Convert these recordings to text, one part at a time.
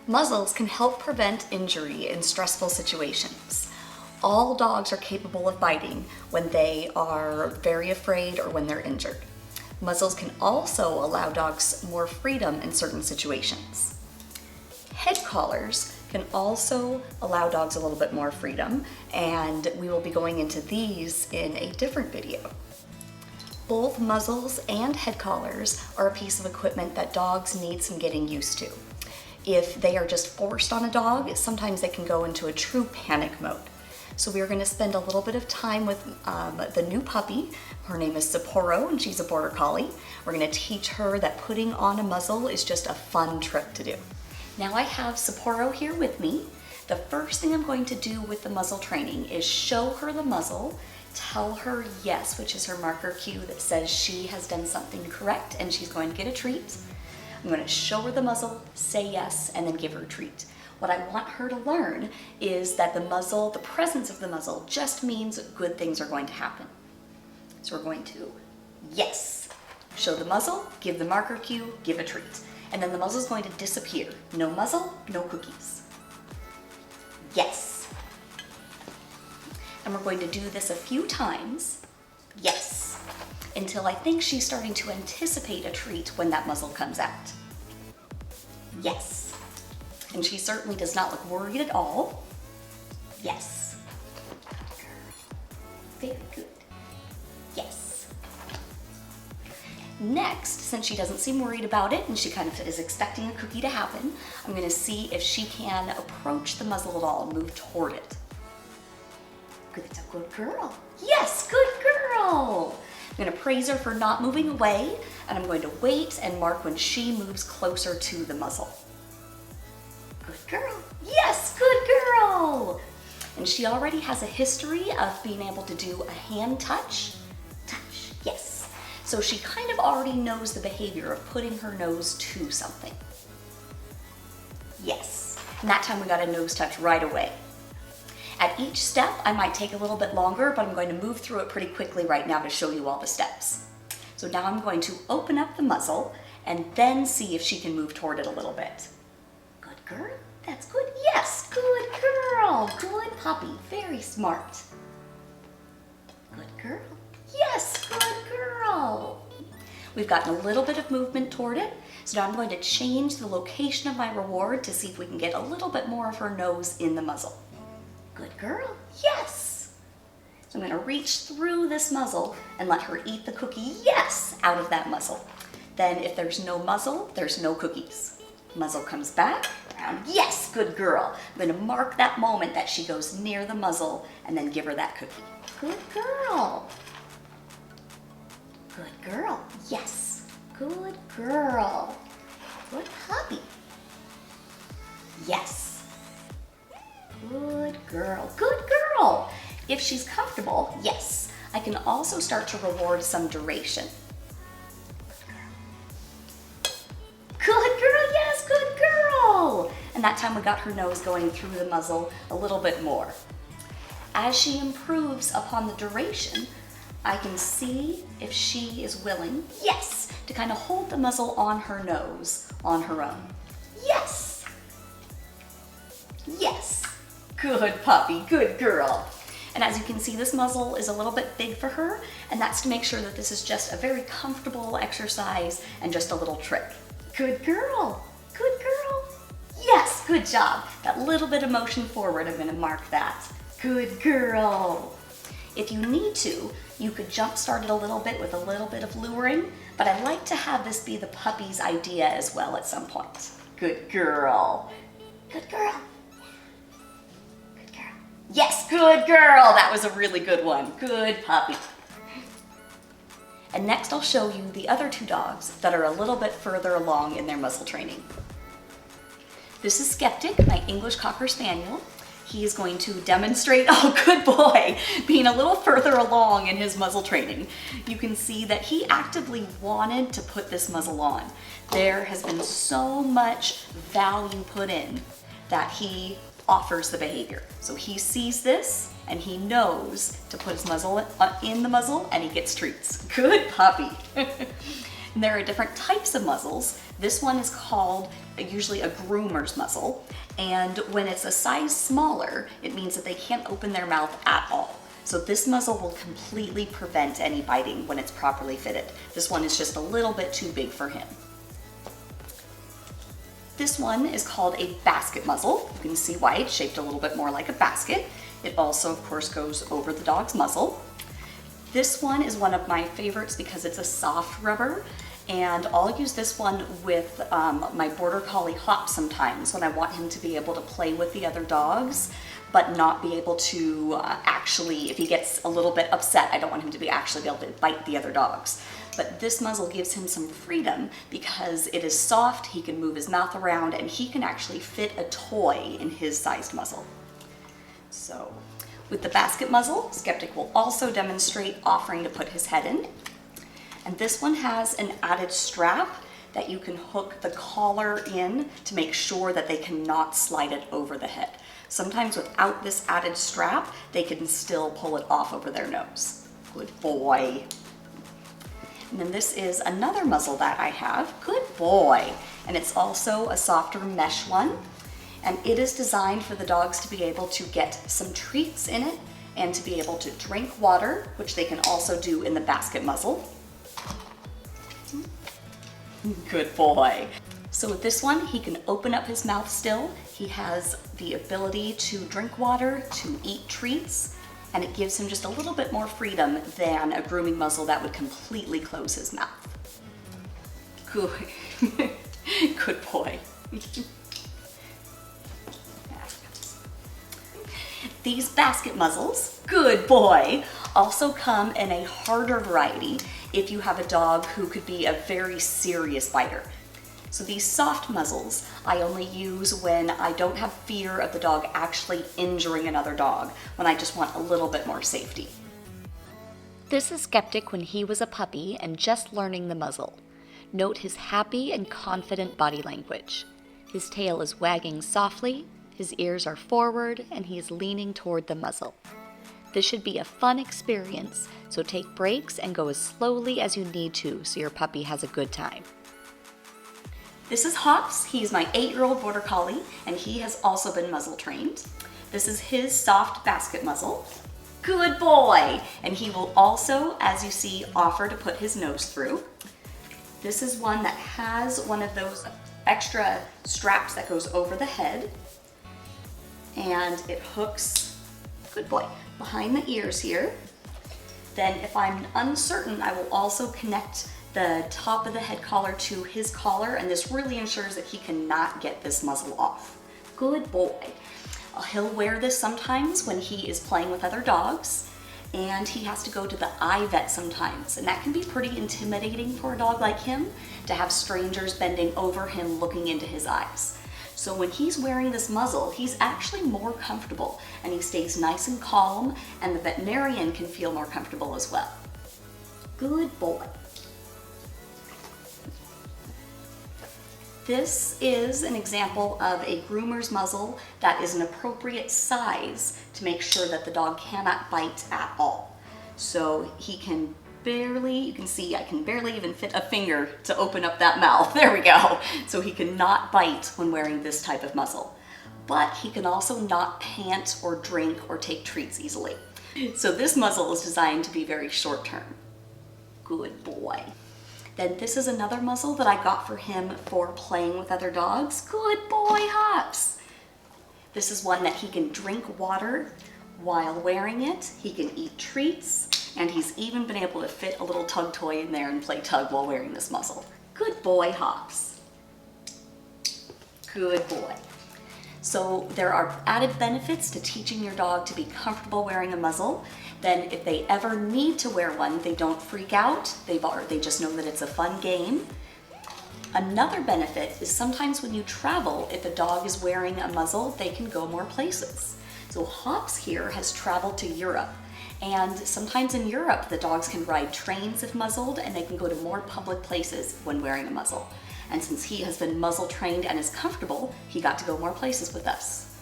Muzzles can help prevent injury in stressful situations. All dogs are capable of biting when they are very afraid or when they're injured. Muzzles can also allow dogs more freedom in certain situations. Head collars can also allow dogs a little bit more freedom, and we will be going into these in a different video. Both muzzles and head collars are a piece of equipment that dogs need some getting used to. If they are just forced on a dog, sometimes they can go into a true panic mode. So we are going to spend a little bit of time with the new puppy. Her name is Sapporo and she's a border collie. We're going to teach her that putting on a muzzle is just a fun trick to do. Now I have Sapporo here with me. The first thing I'm going to do with the muzzle training is show her the muzzle, tell her yes, which is her marker cue that says she has done something correct and she's going to get a treat. I'm going to show her the muzzle, say yes, and then give her a treat. What I want her to learn is that the muzzle, the presence of the muzzle, just means good things are going to happen. So we're going to yes, show the muzzle, give the marker cue, give a treat. And then the muzzle is going to disappear. No muzzle, no cookies. Yes. And we're going to do this a few times. Yes. Until I think she's starting to anticipate a treat when that muzzle comes out. Yes. And she certainly does not look worried at all. Yes. Very good. Yes. Next, since she doesn't seem worried about it and she kind of is expecting a cookie to happen, I'm going to see if she can approach the muzzle at all and move toward it. Good, it's a good girl. Yes, good girl. I'm going to praise her for not moving away, and I'm going to wait and mark when she moves closer to the muzzle. Good girl. Yes, good girl. And she already has a history of being able to do a hand touch. Touch, yes. So she kind of already knows the behavior of putting her nose to something. Yes. And that time we got a nose touch right away. At each step, I might take a little bit longer, but I'm going to move through it pretty quickly right now to show you all the steps. So now I'm going to open up the muzzle and then see if she can move toward it a little bit. Good girl, that's good. Yes, good girl, good puppy, very smart. Good girl, yes, good girl. We've gotten a little bit of movement toward it, so now I'm going to change the location of my reward to see if we can get a little bit more of her nose in the muzzle. Good girl, yes. So I'm going to reach through this muzzle and let her eat the cookie, yes, out of that muzzle. Then if there's no muzzle, there's no cookies. Muzzle comes back, around, yes, good girl. I'm going to mark that moment that she goes near the muzzle and then give her that cookie. Good girl. Good girl, yes, good girl. Good puppy. Yes. Good girl, good girl. If she's comfortable, yes, I can also start to reward some duration. Good girl, yes, good girl. And that time we got her nose going through the muzzle a little bit more. As she improves upon the duration, I can see if she is willing, yes, to kind of hold the muzzle on her nose on her own. Yes. Yes. Good puppy, good girl. And as you can see, this muzzle is a little bit big for her, and that's to make sure that this is just a very comfortable exercise and just a little trick. Good girl, good girl. Yes, good job. That little bit of motion forward, I'm gonna mark that. Good girl. If you need to, you could jump start it a little bit with a little bit of luring, but I like to have this be the puppy's idea as well at some point. Good girl. Good girl. Yes, good girl. That was a really good one. Good puppy. And next I'll show you the other two dogs that are a little bit further along in their muzzle training. This is Skeptic, my English Cocker Spaniel. He is going to demonstrate, oh good boy, being a little further along in his muzzle training. You can see that he actively wanted to put this muzzle on. There has been so much value put in that he offers the behavior. So he sees this and he knows to put his muzzle in the muzzle and he gets treats. Good puppy. And there are different types of muzzles. This one is called usually a groomer's muzzle. And when it's a size smaller, it means that they can't open their mouth at all. So this muzzle will completely prevent any biting when it's properly fitted. This one is just a little bit too big for him. This one is called a basket muzzle. You can see why it's shaped a little bit more like a basket. It also, of course, goes over the dog's muzzle. This one is one of my favorites because it's a soft rubber, and I'll use this one with my Border Collie Hop sometimes when I want him to be able to play with the other dogs, but not be able to actually, if he gets a little bit upset, I don't want him to actually be able to bite the other dogs. But this muzzle gives him some freedom because it is soft, he can move his mouth around, and he can actually fit a toy in his sized muzzle. So, with the basket muzzle, Skeptic will also demonstrate offering to put his head in. And this one has an added strap that you can hook the collar in to make sure that they cannot slide it over the head. Sometimes without this added strap, they can still pull it off over their nose. Good boy. And then this is another muzzle that I have. Good boy. And it's also a softer mesh one. And it is designed for the dogs to be able to get some treats in it and to be able to drink water, which they can also do in the basket muzzle. Good boy. So with this one, he can open up his mouth still. He has the ability to drink water, to eat treats, and it gives him just a little bit more freedom than a grooming muzzle that would completely close his mouth. Good, good boy. These basket muzzles, good boy, also come in a harder variety if you have a dog who could be a very serious biter. So these soft muzzles I only use when I don't have fear of the dog actually injuring another dog, when I just want a little bit more safety. This is Skeptic when he was a puppy and just learning the muzzle. Note his happy and confident body language. His tail is wagging softly, his ears are forward, and he is leaning toward the muzzle. This should be a fun experience, so take breaks and go as slowly as you need to so your puppy has a good time. This is Hops. He's my 8-year-old Border Collie, and he has also been muzzle trained. This is his soft basket muzzle. Good boy! And he will also, as you see, offer to put his nose through. This is one that has one of those extra straps that goes over the head, and it hooks, good boy, behind the ears here. Then if I'm uncertain, I will also connect the top of the head collar to his collar, and this really ensures that he cannot get this muzzle off. Good boy. He'll wear this sometimes when he is playing with other dogs, and he has to go to the eye vet sometimes, and that can be pretty intimidating for a dog like him, to have strangers bending over him looking into his eyes. So when he's wearing this muzzle, he's actually more comfortable, and he stays nice and calm, and the veterinarian can feel more comfortable as well. Good boy. This is an example of a groomer's muzzle that is an appropriate size to make sure that the dog cannot bite at all. So he can barely, you can see I can barely even fit a finger to open up that mouth. There we go. So he cannot bite when wearing this type of muzzle. But he can also not pant or drink or take treats easily. So this muzzle is designed to be very short term. Good boy. Then this is another muzzle that I got for him for playing with other dogs. Good boy, Hops. This is one that he can drink water while wearing it. He can eat treats, and he's even been able to fit a little tug toy in there and play tug while wearing this muzzle. Good boy, Hops. Good boy. So there are added benefits to teaching your dog to be comfortable wearing a muzzle. Then if they ever need to wear one, they don't freak out. They just know that it's a fun game. Another benefit is sometimes when you travel, if a dog is wearing a muzzle, they can go more places. So Hops here has traveled to Europe, and sometimes in Europe the dogs can ride trains if muzzled, and they can go to more public places when wearing a muzzle. And since he has been muzzle trained and is comfortable, he got to go more places with us.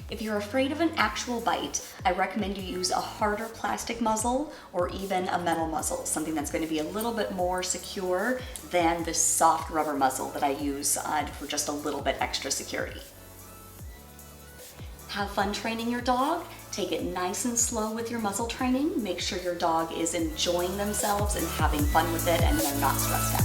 If you're afraid of an actual bite, I recommend you use a harder plastic muzzle or even a metal muzzle, something that's going to be a little bit more secure than this soft rubber muzzle that I use for just a little bit extra security. Have fun training your dog. Take it nice and slow with your muzzle training. Make sure your dog is enjoying themselves and having fun with it and they're not stressed out.